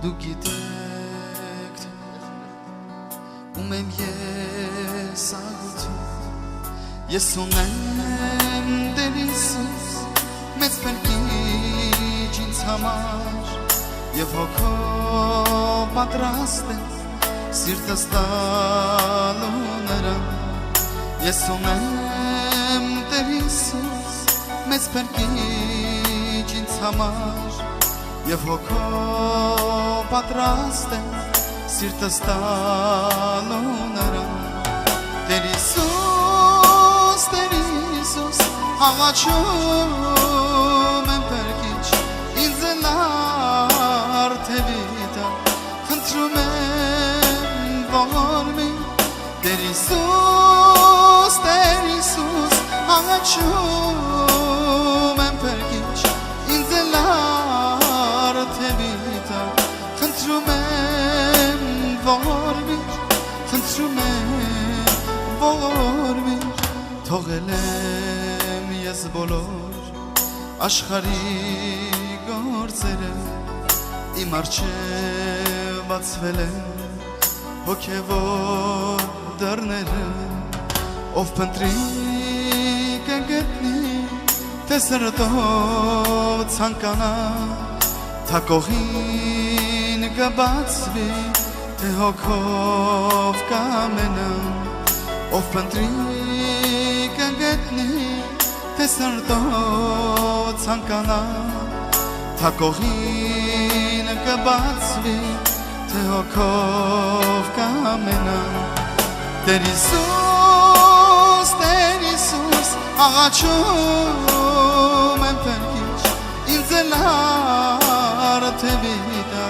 Դուք գիտեք ում եմ ես աղոթում Ես ունեմ Տեր Հիսուս մեծ փրկիչ ինձ համար Եվ հոգով պատրաստ եմ սիրտս տալու նրան Ես ունեմ Տեր Հիսուս մեծ փրկիչ ինձ համար Եվ հոգով պատրաստ եմ սիրտս տալու նրան Տեր Հիսուս, աղաչում եմ փրկիչ ինձ էլ արդևի տա Խնդրում եմ որ մի Տեր Հիսուս, աղաչում եմ փրկիչ ինձ էլ արդևի տա Խնդրում եմ որ մի Խնդրում եմ որ մի Թողել եմ ես բոլոր աշխարհի գործերը Իմ առջև բացվել են հոգևոր դռները Ով փնտրի կգտնի թե սրտով ցանկանա Թակողին կբացվի թե հոգով կամենա Ով փնտրի կգտնի թե սրտով ցանկանա Թակողին կբացվի թե հոգով կամենա Տեր Հիսուս, աղաչում եմ փրկիչ ինձ էլ արդևի տա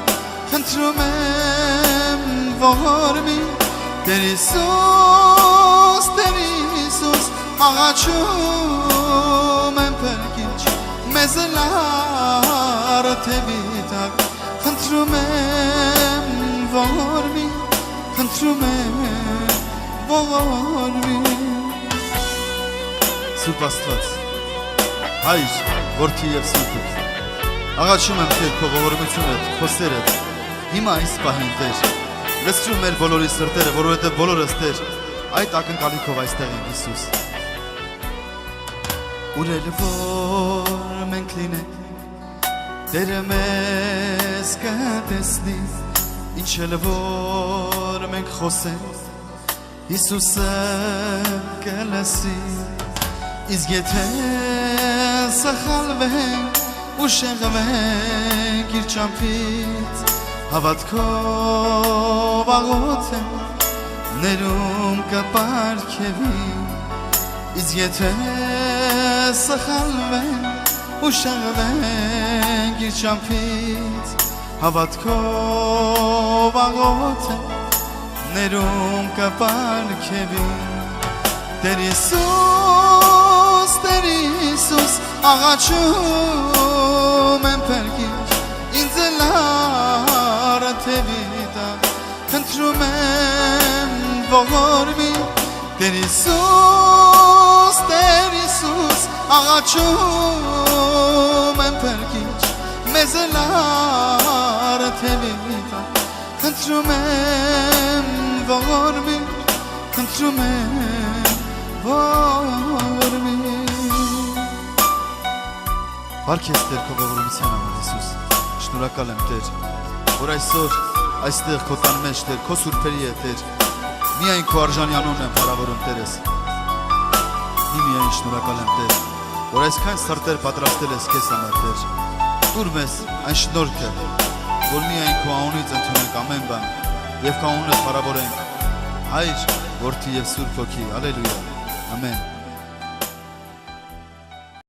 Խնդրում եմ որ մի Տեր Հիսուս, աղաչում եմ փրկիչ մեզ էլ արդևի տա Խնդրում եմ որ մի Խնդրում եմ որ մի Սուրբ Աստված, Հայր, Որդի և Սուրբ Աղաչում եմ Տեր քո ողորմությունդ, քո սերդ Հիմա այս պահին Տեր Լցրու մեր բոլորի սրտերը, որովհետև բոլորս Տեր այդ ակնկալիքով այստեղ ենք Հիսուս Ուր էլ որ մենք լինենք Տերը մեզ կտեսնի Ինչ էլ որ մենք խոսենք Հիսուսը կլսի Իսկ եթե սխալվենք ու շեղվենք իր ճամփից Հավատքով աղոթենք ներում կպարգևի Իսկ եթե սխալվենք ու շեղվենք իր ճամփից Հավատքով աղոթենք ներում կպարգևի Տեր Հիսուս, աղաչում եմ փրկիչ ինձ էլ արդևի տա Խնդրում եմ որ մի Տեր Հիսուս, աղաչում եմ փրկիչ մեզ էլ արդևի տա Խնդրում եմ որ մի Խնդրում եմ որ մի Բարք ես Տեր քո ողորմության համար Հիսուս Շնորհակալ եմ Տեր որ այսօր այստեղ քո տան մեջ Տեր քո սուրբերի հետ Տեր Միայն քո արժանի անունն եմ փառավորում Տերս Միայն շնորհակալ եմ Տեր որ այսքան սրտեր պատրաստել ես քեզ համար Տեր Տուր մեզ այն շնորհքը որ միայն քո անունից ընդունենք ամեն բան եւ քո անունը փառավորենք Հայր, Որդի եւ Սուրբ Հոգի Ալելույա Ամեն